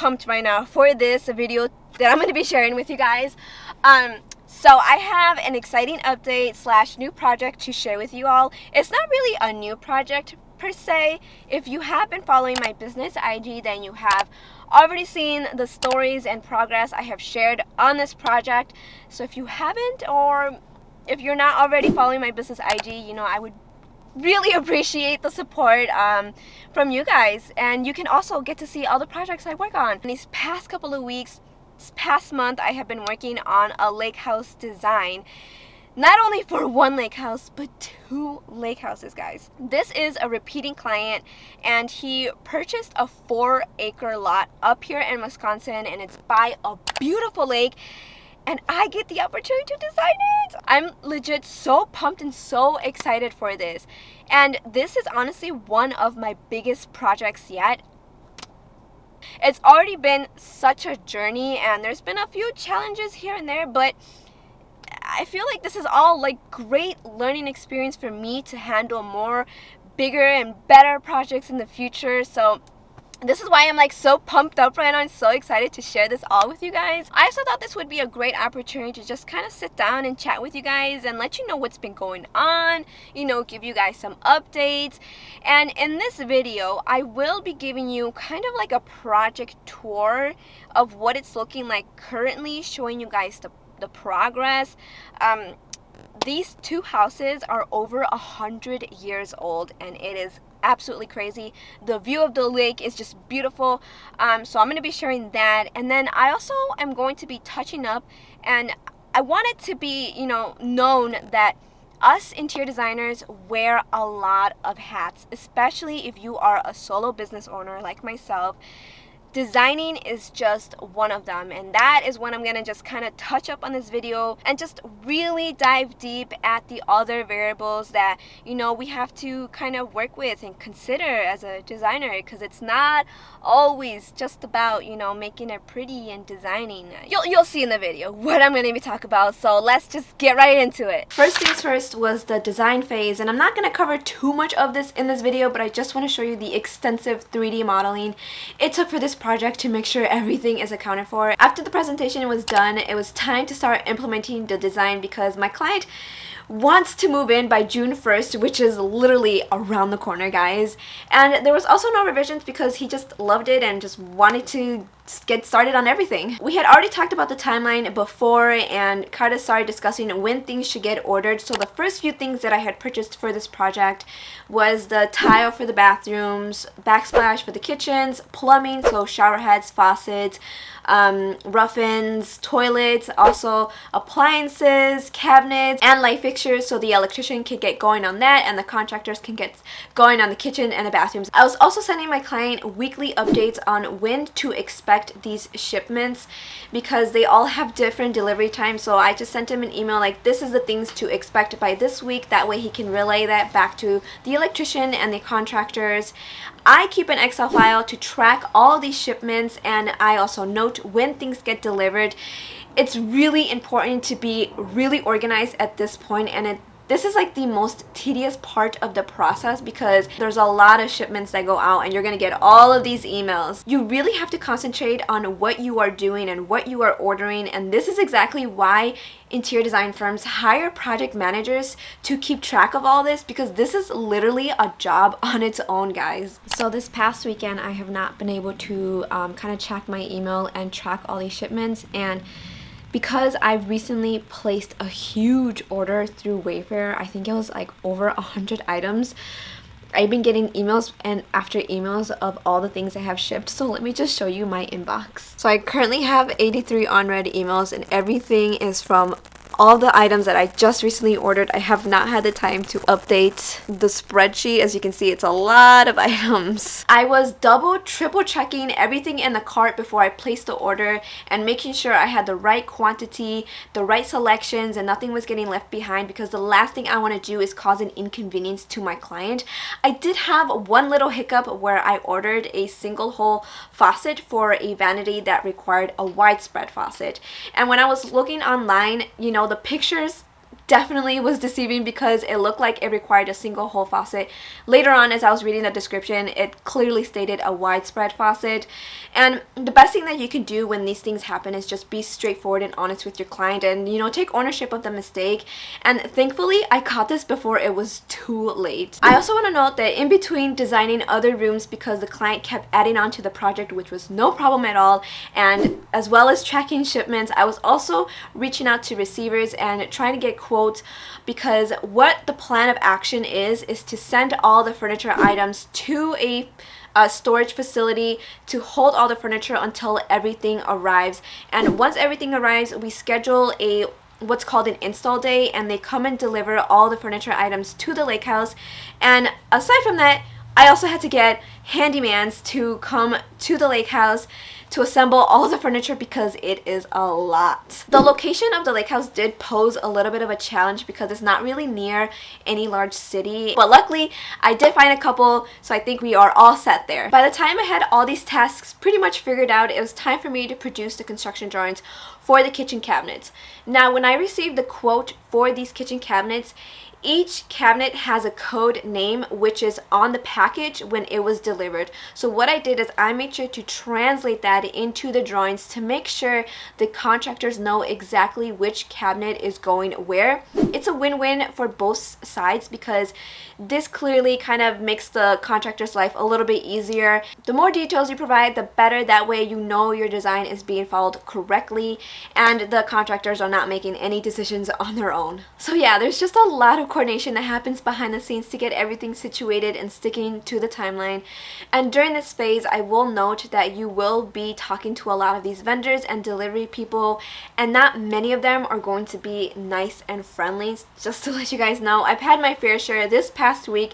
pumped right now for this video that I'm going to be sharing with you guys. So I have an exciting update slash new project to share with you all. It's not really a new project per se. If you have been following my business IG, then you have already seen the stories and progress I have shared on this project. So if you haven't, or if you're not already following my business IG, I would really appreciate the support from you guys. And you can also get to see all the projects I work on. In these past couple of weeks, this past month, I have been working on a lake house design. Not only for one lake house, but 2 lake houses, guys. This is a repeating client, and he purchased a 4-acre lot up here in Wisconsin, and it's by a beautiful lake, and I get the opportunity to design it. I'm legit so pumped and so excited for this. And this is honestly one of my biggest projects yet. It's already been such a journey, and there's been a few challenges here and there, but I feel like this is all like great learning experience for me to handle more bigger and better projects in the future. So this is why I'm like so pumped up right now and so excited to share this all with you guys. I also thought this would be a great opportunity to just kind of sit down and chat with you guys and let you know what's been going on, give you guys some updates. And in this video, I will be giving you kind of like a project tour of what it's looking like currently, showing you guys the progress. These 2 houses are over 100 years old, and it is absolutely crazy. The view of the lake is just beautiful. So I'm going to be sharing that, and then I also am going to be touching up, and I want it to be known that us interior designers wear a lot of hats, especially if you are a solo business owner like myself. Designing is just one of them, and that is what I'm gonna just kind of touch up on this video and just really dive deep at the other variables that we have to kind of work with and consider as a designer, because it's not always just about making it pretty and designing. You'll see in the video what I'm gonna be talking about, so let's just get right into it. First things first was the design phase, and I'm not gonna cover too much of this in this video, but I just want to show you the extensive 3D modeling it took for this project to make sure everything is accounted for. After the presentation was done, it was time to start implementing the design because my client wants to move in by June 1st, which is literally around the corner, guys. And there was also no revisions because he just loved it and just wanted to get started on everything. We had already talked about the timeline before and kind of started discussing when things should get ordered. So the first few things that I had purchased for this project was the tile for the bathrooms, backsplash for the kitchens, plumbing, so shower heads, faucets, rough ends, toilets, also appliances, cabinets, and light fixtures, so the electrician can get going on that and the contractors can get going on the kitchen and the bathrooms. I was also sending my client weekly updates on when to expect these shipments because they all have different delivery times. So I just sent him an email like, this is the things to expect by this week. That way he can relay that back to the electrician and the contractors. I keep an Excel file to track all of these shipments, and I also note when things get delivered. It's really important to be really organized at this point, and this is like the most tedious part of the process because there's a lot of shipments that go out and you're gonna get all of these emails. You really have to concentrate on what you are doing and what you are ordering, and this is exactly why interior design firms hire project managers to keep track of all this, because this is literally a job on its own, guys. So this past weekend I have not been able to kind of check my email and track all these shipments, and because I've recently placed a huge order through Wayfair, I think it was like over 100 items, I've been getting emails and after emails of all the things I have shipped. So let me just show you my inbox. So I currently have 83 unread emails, and everything is from all the items that I just recently ordered. I have not had the time to update the spreadsheet. As you can see, it's a lot of items. I was triple checking everything in the cart before I placed the order and making sure I had the right quantity, the right selections, and nothing was getting left behind, because the last thing I want to do is cause an inconvenience to my client. I did have one little hiccup where I ordered a single hole faucet for a vanity that required a widespread faucet. And when I was looking online, the pictures definitely was deceiving because it looked like it required a single hole faucet. Later on, as I was reading the description, it clearly stated a widespread faucet. And the best thing that you can do when these things happen is just be straightforward and honest with your client and, you know, take ownership of the mistake. And thankfully, I caught this before it was too late. I also want to note that in between designing other rooms, because the client kept adding on to the project, which was no problem at all, and as well as tracking shipments, I was also reaching out to receivers and trying to get quotes, because what the plan of action is to send all the furniture items to a storage facility to hold all the furniture until everything arrives. And once everything arrives, we schedule a what's called an install day, and they come and deliver all the furniture items to the lake house. And aside from that, I also had to get handymans to come to the lake house to assemble all the furniture because it is a lot. The location of the lake house did pose a little bit of a challenge because it's not really near any large city, but luckily I did find a couple, so I think we are all set there. By the time I had all these tasks pretty much figured out, it was time for me to produce the construction drawings for the kitchen cabinets. Now, when I received the quote for these kitchen cabinets, each cabinet has a code name which is on the package when it was delivered. So what I did is I made sure to translate that into the drawings to make sure the contractors know exactly which cabinet is going where. It's a win-win for both sides because this clearly kind of makes the contractor's life a little bit easier. The more details you provide, the better. That way you know your design is being followed correctly and the contractors are not making any decisions on their own. So yeah, there's just a lot of coordination that happens behind the scenes to get everything situated and sticking to the timeline. And during this phase, I will note that you will be talking to a lot of these vendors and delivery people, and not many of them are going to be nice and friendly. Just to let you guys know, I've had my fair share this past week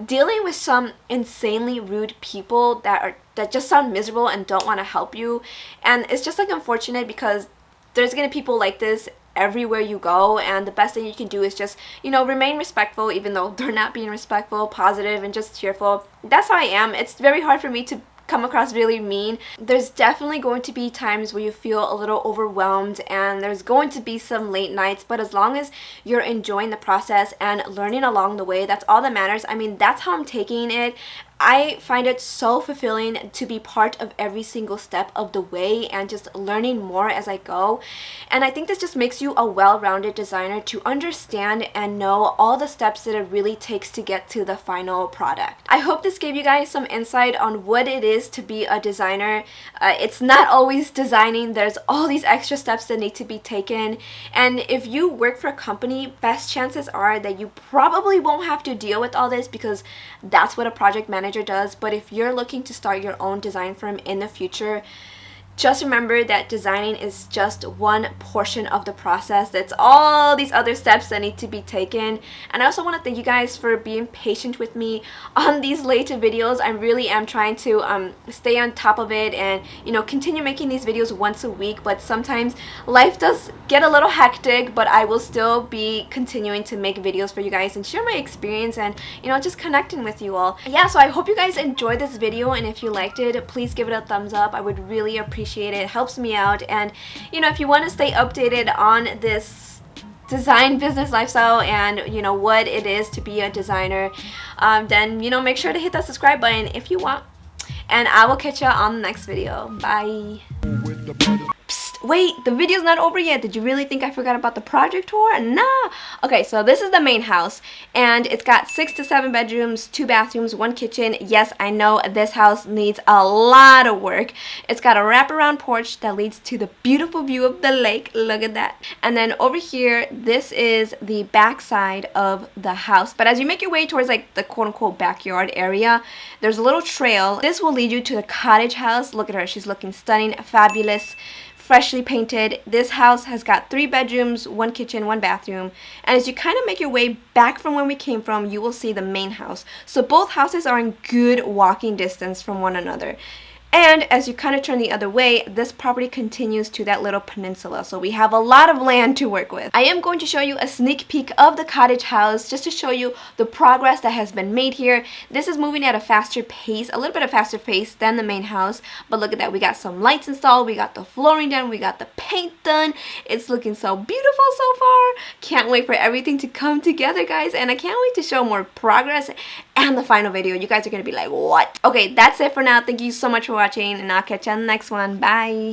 dealing with some insanely rude people that just sound miserable and don't want to help you. And it's just like unfortunate because there's gonna be people like this everywhere you go, and the best thing you can do is just, you know, remain respectful even though they're not being respectful, positive, and just cheerful. That's how I am. It's very hard for me to come across really mean. There's definitely going to be times where you feel a little overwhelmed and there's going to be some late nights, but as long as you're enjoying the process and learning along the way, that's all that matters. I mean, that's how I'm taking it. I find it so fulfilling to be part of every single step of the way and just learning more as I go. And I think this just makes you a well-rounded designer to understand and know all the steps that it really takes to get to the final product. I hope this gave you guys some insight on what it is to be a designer. It's not always designing. There's all these extra steps that need to be taken. And if you work for a company, best chances are that you probably won't have to deal with all this because that's what a project manager does. But if you're looking to start your own design firm in the future, just remember that designing is just one portion of the process. That's all these other steps that need to be taken. And I also want to thank you guys for being patient with me on these late videos. I really am trying to stay on top of it and, you know, continue making these videos once a week, but sometimes life does get a little hectic, but I will still be continuing to make videos for you guys and share my experience and, you know, just connecting with you all. Yeah, so I hope you guys enjoyed this video, and if you liked it, please give it a thumbs up. I would really appreciate it. It helps me out. And, you know, if you want to stay updated on this design business lifestyle and, you know, what it is to be a designer, then, you know, make sure to hit that subscribe button if you want. And I will catch you on the next video. Bye. Psst, wait, the video's not over yet. Did you really think I forgot about the project tour? Nah. Okay, so this is the main house, and it's got 6 to 7 bedrooms, 2 bathrooms, 1 kitchen. Yes, I know this house needs a lot of work. It's got a wraparound porch that leads to the beautiful view of the lake. Look at that. And then over here, this is the back side of the house. But as you make your way towards like the quote-unquote backyard area, there's a little trail. This will lead you to the cottage house. Look at her. She's looking stunning, fabulous, freshly painted. This house has got 3 bedrooms, 1 kitchen, 1 bathroom. And as you kind of make your way back from where we came from, you will see the main house. So both houses are in good walking distance from one another. And as you kind of turn the other way, this property continues to that little peninsula. So we have a lot of land to work with. I am going to show you a sneak peek of the cottage house just to show you the progress that has been made here. This is moving at a faster pace, a little bit of faster pace than the main house. But look at that. We got some lights installed. We got the flooring done. We got the paint done. It's looking so beautiful so far. Can't wait for everything to come together, guys. And I can't wait to show more progress and the final video. You guys are going to be like, what? Okay, that's it for now. Thank you so much for watching, and I'll catch you on the next one. Bye.